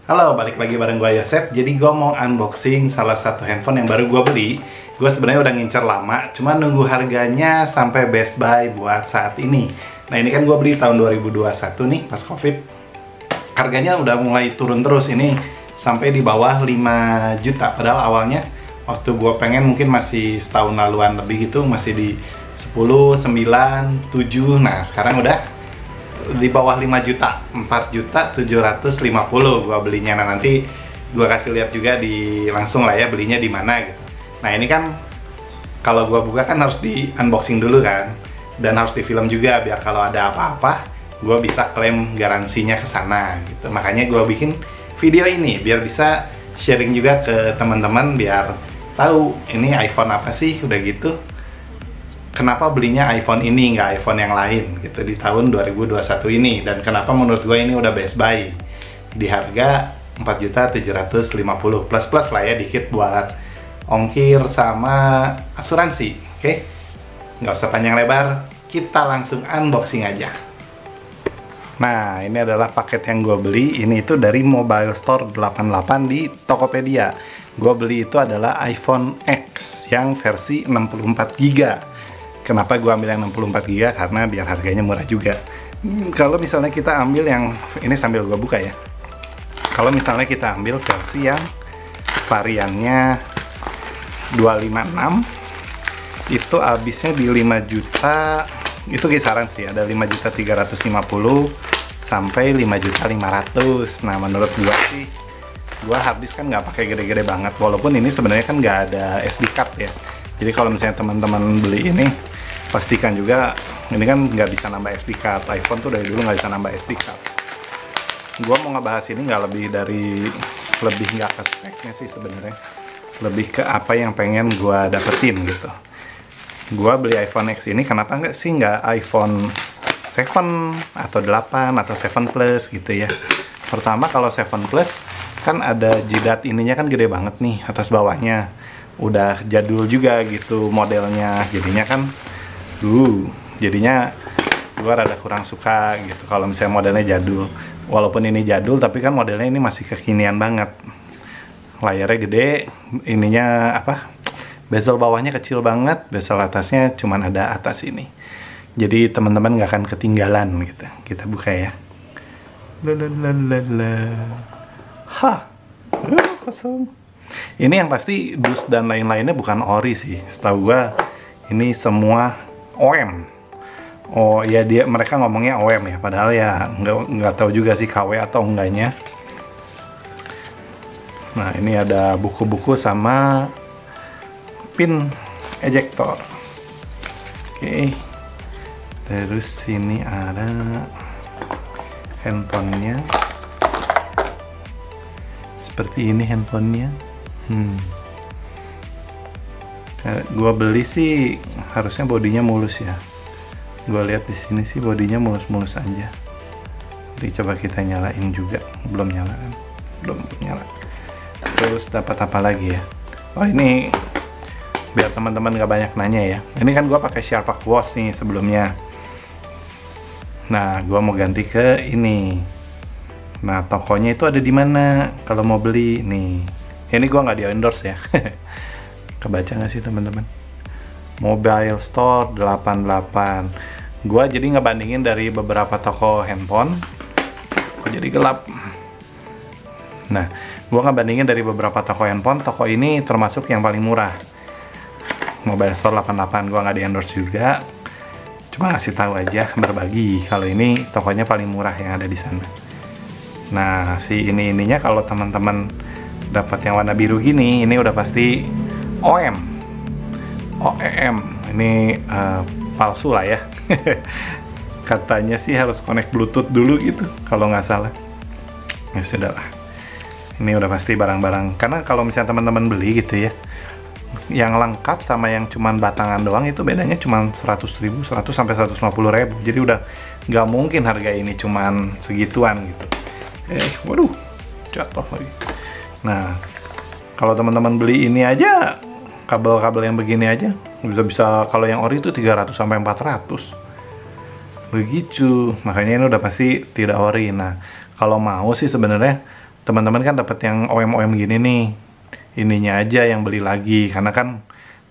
Halo, balik lagi bareng gue Yosep. Jadi gue mau unboxing salah satu handphone yang baru gue beli. Gue sebenarnya udah ngincer lama, cuma nunggu harganya sampai Best Buy buat saat ini. Nah ini kan gue beli tahun 2021 nih, pas Covid. Harganya udah mulai turun terus, ini sampai di bawah 5 juta. Padahal awalnya waktu gue pengen mungkin masih setahun laluan lebih gitu, masih di 10, 9, 7. Nah sekarang udah di bawah 5 juta, 4 juta 750 gua belinya. Nah nanti gua kasih lihat juga di langsung lah ya belinya di mana gitu. Nah ini kan kalau gua buka kan harus di unboxing dulu kan, dan harus di film juga biar kalau ada apa-apa gua bisa klaim garansinya ke sana gitu. Makanya gua bikin video ini biar bisa sharing juga ke teman-teman biar tahu ini iPhone apa sih, udah gitu kenapa belinya iPhone ini nggak iPhone yang lain gitu di tahun 2021 ini, dan kenapa menurut gue ini udah Best Buy di harga 4.750 plus lah ya, dikit buat ongkir sama asuransi. Oke, nggak usah panjang lebar, kita langsung unboxing aja. Nah ini adalah paket yang gue beli. Ini itu dari Mobile Store 88 di Tokopedia. Gue beli itu adalah iPhone X yang versi 64GB. Kenapa gue ambil yang 64 GB? Karena biar harganya murah juga. Kalau misalnya kita ambil yang ini sambil gue buka ya. Kalau misalnya kita ambil versi yang variannya 256, itu habisnya di 5 juta. Itu kisaran sih, ada 5.350 sampai 5.500. Nah menurut gue sih, gue habis kan nggak pakai gede-gede banget. Walaupun ini sebenarnya kan nggak ada SD card ya. Jadi kalau misalnya teman-teman beli ini, pastikan juga ini kan nggak bisa nambah SD card. iPhone tuh dari dulu nggak bisa nambah SD card. Gua mau ngebahas ini lebih nggak ke speknya sih sebenarnya, lebih ke apa yang pengen gua dapetin gitu. Gua beli iPhone X ini kenapa nggak iPhone 7 atau 8 atau 7 Plus gitu ya. Pertama kalau 7 Plus kan ada jidat ininya kan gede banget nih atas bawahnya, udah jadul juga gitu modelnya, jadinya gua rada kurang suka gitu kalau misalnya modelnya jadul. Walaupun ini jadul tapi kan modelnya ini masih kekinian banget, layarnya gede, ininya apa, bezel bawahnya kecil banget, bezel atasnya cuman ada atas ini, jadi teman-teman nggak akan ketinggalan gitu. Kita buka ya. Hah, kosong. Ini yang pasti dus dan lain-lainnya bukan ori sih, setahu gua ini semua OEM. Oh ya, mereka ngomongnya OEM ya, padahal ya nggak tahu juga sih KW atau enggaknya. Nah ini ada buku-buku sama pin ejector. Oke, terus sini ada handphonenya. Seperti ini handphonenya. Gua beli sih harusnya bodinya mulus ya. Gua lihat di sini sih bodinya mulus-mulus aja. Jadi coba kita nyalain juga. Belum nyala kan? Belum nyala. Terus dapat apa lagi ya? Oh ini biar teman-teman gak banyak nanya ya. Ini kan gua pakai Sharpak Watch nih sebelumnya. Nah gua mau ganti ke ini. Nah tokonya itu ada di mana? Kalau mau beli nih. Ini gua nggak di endorse ya. Kebaca nggak sih teman-teman? Mobile Store 88. Gua jadi ngebandingin dari beberapa toko handphone. Kok jadi gelap? Nah, gua ngebandingin dari beberapa toko handphone. Toko ini termasuk yang paling murah. Mobile Store 88. Gua nggak di endorse juga. Cuma ngasih tahu aja, berbagi. Kalau ini tokonya paling murah yang ada di sana. Nah, si ininya kalau teman-teman dapat yang warna biru gini, ini udah pasti OEM. Ini palsu lah ya. Katanya sih harus connect Bluetooth dulu gitu kalau nggak salah. Ya sudah lah, ini udah pasti barang-barang, karena kalau misalnya teman-teman beli gitu ya, yang lengkap sama yang cuman batangan doang itu bedanya cuman 100.000, 100 sampai 150.000. Jadi udah nggak mungkin harga ini cuman segituan gitu. Waduh, jatuh lagi. Nah kalau teman-teman beli ini aja, kabel-kabel yang begini aja bisa kalau yang ori itu 300 sampai 400 begitu. Makanya ini udah pasti tidak ori. Nah kalau mau sih sebenarnya teman-teman kan dapat yang OEM gini nih, ininya aja yang beli lagi karena kan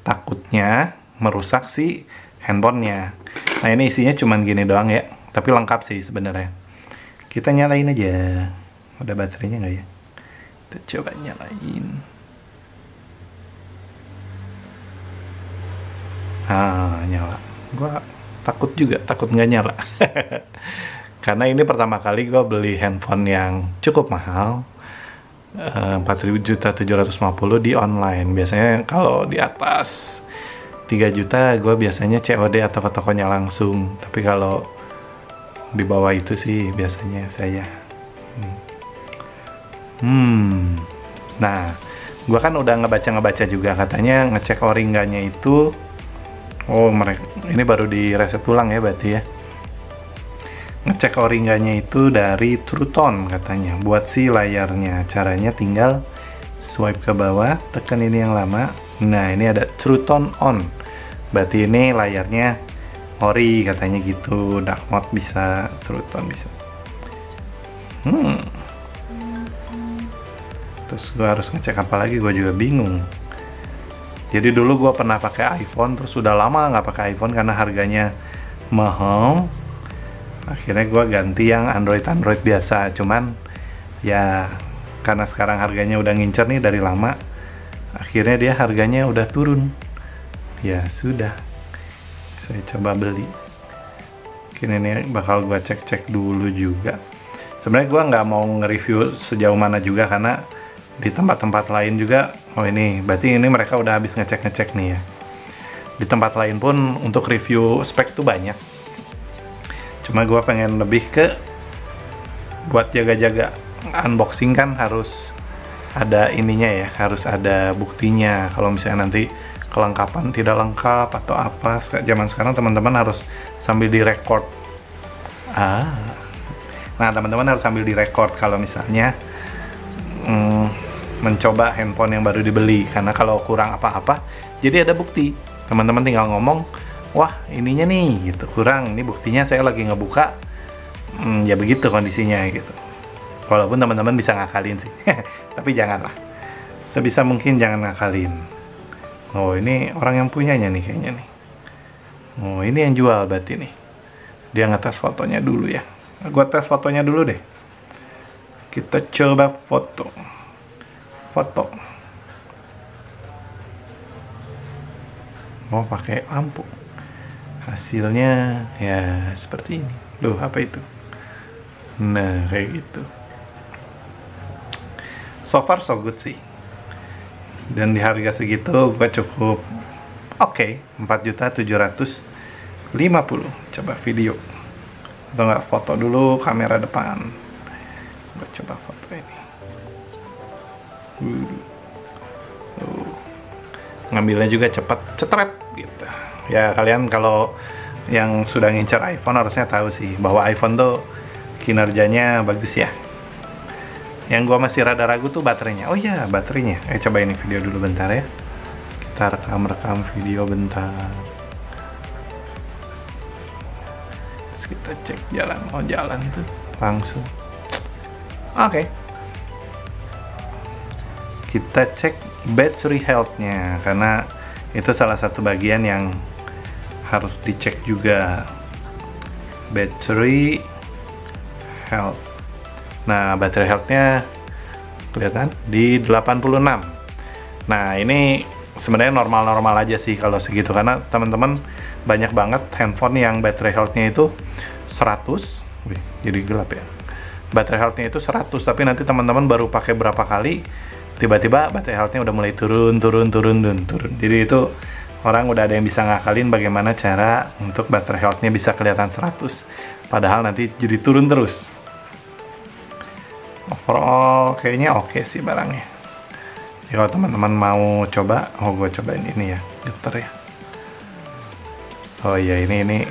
takutnya merusak si handphonenya. Nah ini isinya cuman gini doang ya, tapi lengkap sih sebenarnya. Kita nyalain aja. Udah baterainya nggak ya? Kita coba nyalain. Nyala. Gua takut juga, takut nggak nyala. Karena ini pertama kali gue beli handphone yang cukup mahal, 4.750.000 di online. Biasanya kalau di atas 3 juta gue biasanya COD atau ke tokonya langsung. Tapi kalau di bawah itu sih biasanya saya. Nah, gue kan udah ngebaca juga, katanya ngecek ori enggaknya itu. Oh, mereka ini baru di reset ulang ya berarti ya. Ngecek ori enggaknya itu dari True Tone katanya. Buat si layarnya, caranya tinggal swipe ke bawah, tekan ini yang lama. Nah, ini ada True Tone on. Berarti ini layarnya ori katanya gitu. Dark mode bisa, True Tone bisa. Terus gue harus ngecek apa lagi, gue juga bingung. Jadi dulu gue pernah pakai iPhone, terus udah lama nggak pakai iPhone karena harganya mahal. Akhirnya gue ganti yang Android biasa. Cuman ya karena sekarang harganya udah ngincer nih dari lama, akhirnya dia harganya udah turun. Ya sudah, saya coba beli. Mungkin ini bakal gue cek dulu juga. Sebenarnya gue nggak mau nge-review sejauh mana juga karena di tempat-tempat lain juga, oh ini berarti ini mereka udah habis ngecek nih ya. Di tempat lain pun untuk review spek tuh banyak. Cuma gue pengen lebih ke buat jaga-jaga unboxing kan harus ada ininya ya, harus ada buktinya. Kalau misalnya nanti kelengkapan tidak lengkap atau apa, zaman sekarang teman-teman harus sambil direkord. Nah teman-teman harus sambil direkord kalau misalnya mencoba handphone yang baru dibeli, karena kalau kurang apa-apa jadi ada bukti. Teman-teman tinggal ngomong, wah ininya nih gitu kurang, ini buktinya saya lagi ngebuka. Ya begitu kondisinya gitu. Walaupun teman-teman bisa ngakalin sih tapi janganlah, sebisa mungkin jangan ngakalin. Oh ini orang yang punyanya nih kayaknya nih. Oh ini yang jual berarti nih. Dia ngetes fotonya dulu ya. Gua tes fotonya dulu deh. Kita coba foto. Mau pakai lampu. Hasilnya ya seperti ini. Loh, apa itu? Nah, kayak gitu. So far so good sih. Dan di harga segitu gue cukup oke, 4.750.000. Coba video. Atau nggak foto dulu kamera depan. Gue coba foto ini. Ngambilnya juga cepat, cetret gitu. Ya kalian kalau yang sudah ngincar iPhone harusnya tahu sih bahwa iPhone tuh kinerjanya bagus ya. Yang gua masih rada ragu tuh baterainya. Oh iya, baterainya. Coba ini video dulu bentar ya. Kita rekam video bentar. Terus kita cek jalan. Oh jalan tuh langsung. Oke. Kita cek battery health-nya karena itu salah satu bagian yang harus dicek juga. Battery health. Nah, battery health-nya kelihatan di 86. Nah, ini sebenarnya normal-normal aja sih kalau segitu karena teman-teman banyak banget handphone yang battery health-nya itu 100. Wih, jadi gelap ya. Battery health-nya itu 100, tapi nanti teman-teman baru pakai berapa kali tiba-tiba baterai health-nya udah mulai turun. Jadi itu orang udah ada yang bisa ngakalin bagaimana cara untuk baterai health-nya bisa kelihatan 100 padahal nanti jadi turun terus. Overall kayaknya oke sih barangnya. Ya, kalau teman-teman mau coba, gue cobain ini ya, getar ya. Oh iya, ini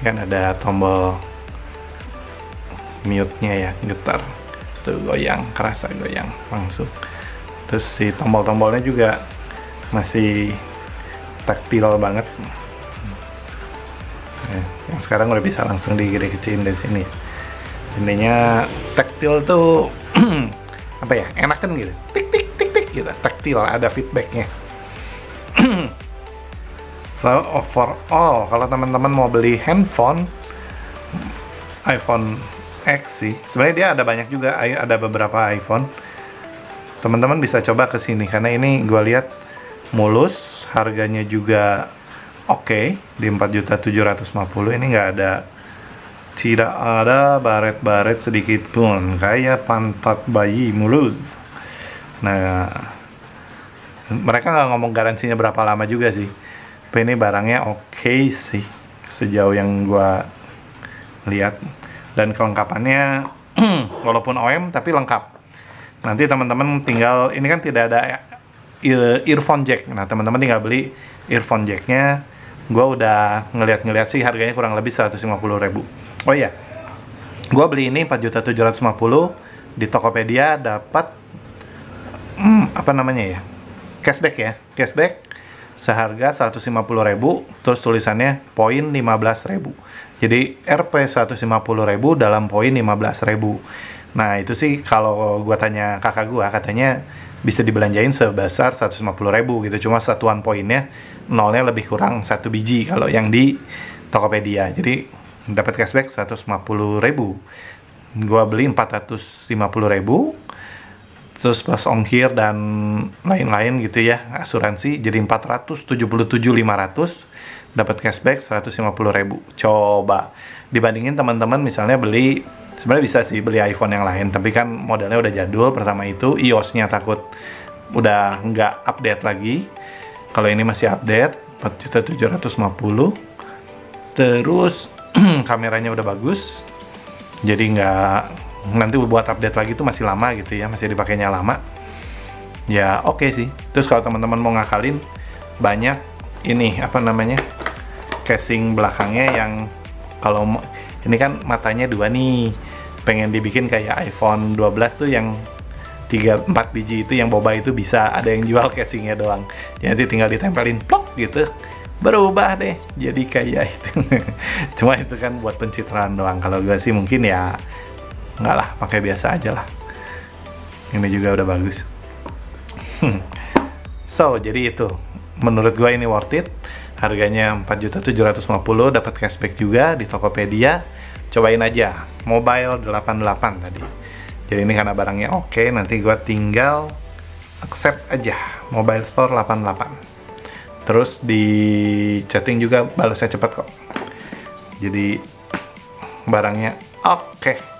kan ada tombol mute-nya ya, getar. Tuh goyang, kerasa goyang langsung. Terus si tombol-tombolnya juga masih taktil banget. Yang sekarang udah bisa langsung digede-kecilin dari sini. Intinya taktil tuh apa ya, enakan gitu, tik tik tik tik gitu, taktil, ada feedbacknya. So overall, kalau teman-teman mau beli handphone iPhone X sih, sebenarnya dia ada banyak juga, ada beberapa iPhone. Teman-teman bisa coba ke sini karena ini gue lihat mulus, harganya juga oke, di 4.750.000. Ini nggak ada, tidak ada baret-baret sedikit pun, kayak pantat bayi, mulus. Nah, mereka nggak ngomong garansinya berapa lama juga sih, tapi ini barangnya oke sih sejauh yang gue lihat. Dan kelengkapannya walaupun OEM tapi lengkap. Nanti teman-teman tinggal, ini kan tidak ada earphone jack, nah teman-teman tinggal beli earphone jacknya. Gue udah ngeliat sih harganya kurang lebih 150.000. Oh iya, gue beli ini 4.750.000 di Tokopedia, dapat apa namanya ya, cashback ya, cashback seharga 150.000, terus tulisannya poin 15.000. Jadi Rp 150.000 dalam poin 15.000. Nah itu sih kalau gua tanya kakak gua, katanya bisa dibelanjain sebesar 150.000 gitu. Cuma satuan poinnya nolnya lebih kurang 1 biji kalau yang di Tokopedia. Jadi dapat cashback 150.000. Gua beli 450.000. Terus plus ongkir dan lain-lain gitu ya, asuransi jadi 477.500, dapat cashback 150.000. Coba dibandingin teman-teman misalnya beli, sebenarnya bisa sih beli iPhone yang lain, tapi kan modelnya udah jadul. Pertama itu iOS-nya takut udah nggak update lagi. Kalau ini masih update, 4.750.000. Terus kameranya udah bagus, jadi nggak, nanti buat update lagi tuh masih lama gitu ya, masih dipakainya lama ya. Oke sih. Terus kalau teman-teman mau ngakalin, banyak ini apa namanya, casing belakangnya yang kalau ini kan matanya 2 nih, pengen dibikin kayak iPhone 12 tuh yang 3-4 biji itu yang boba itu, bisa ada yang jual casingnya doang ya, nanti tinggal ditempelin plok gitu, berubah deh jadi kayak itu. Cuma itu kan buat pencitraan doang. Kalau gue sih mungkin ya enggak lah, pakai biasa aja lah. Ini juga udah bagus. So, jadi itu. Menurut gue ini worth it. Harganya 4.750.000, dapat cashback juga di Tokopedia. Cobain aja. Mobile 88 tadi. Jadi ini karena barangnya oke, nanti gue tinggal accept aja. Mobile Store 88. Terus di chatting juga balasnya cepat kok. Jadi barangnya oke.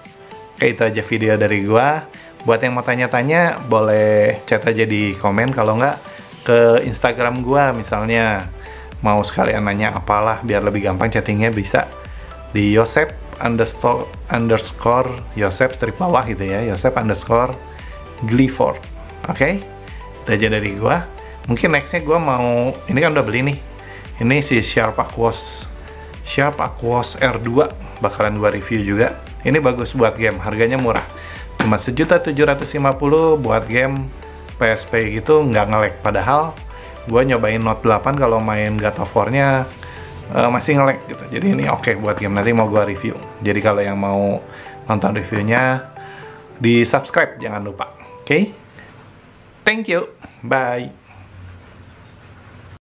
Oke, itu aja video dari gua. Buat yang mau tanya-tanya, boleh chat aja di komen. Kalau nggak, ke Instagram gua misalnya mau sekalian nanya apalah, biar lebih gampang chattingnya, bisa di Yosep__ Yosep strip bawah gitu ya, Yosep_Glyphor. Oke, itu aja dari gua. Mungkin nextnya gua mau, ini kan udah beli nih, ini si Sharp Aquos R2 bakalan gua review juga. Ini bagus buat game, harganya murah, cuma 1.750.000 buat game PSP gitu, nggak nge-lag. Padahal gue nyobain Note 8 kalau main God of War-nya masih nge-lag gitu. Jadi ini oke buat game, nanti mau gue review. Jadi kalau yang mau nonton reviewnya, di subscribe jangan lupa. Oke? Thank you, bye.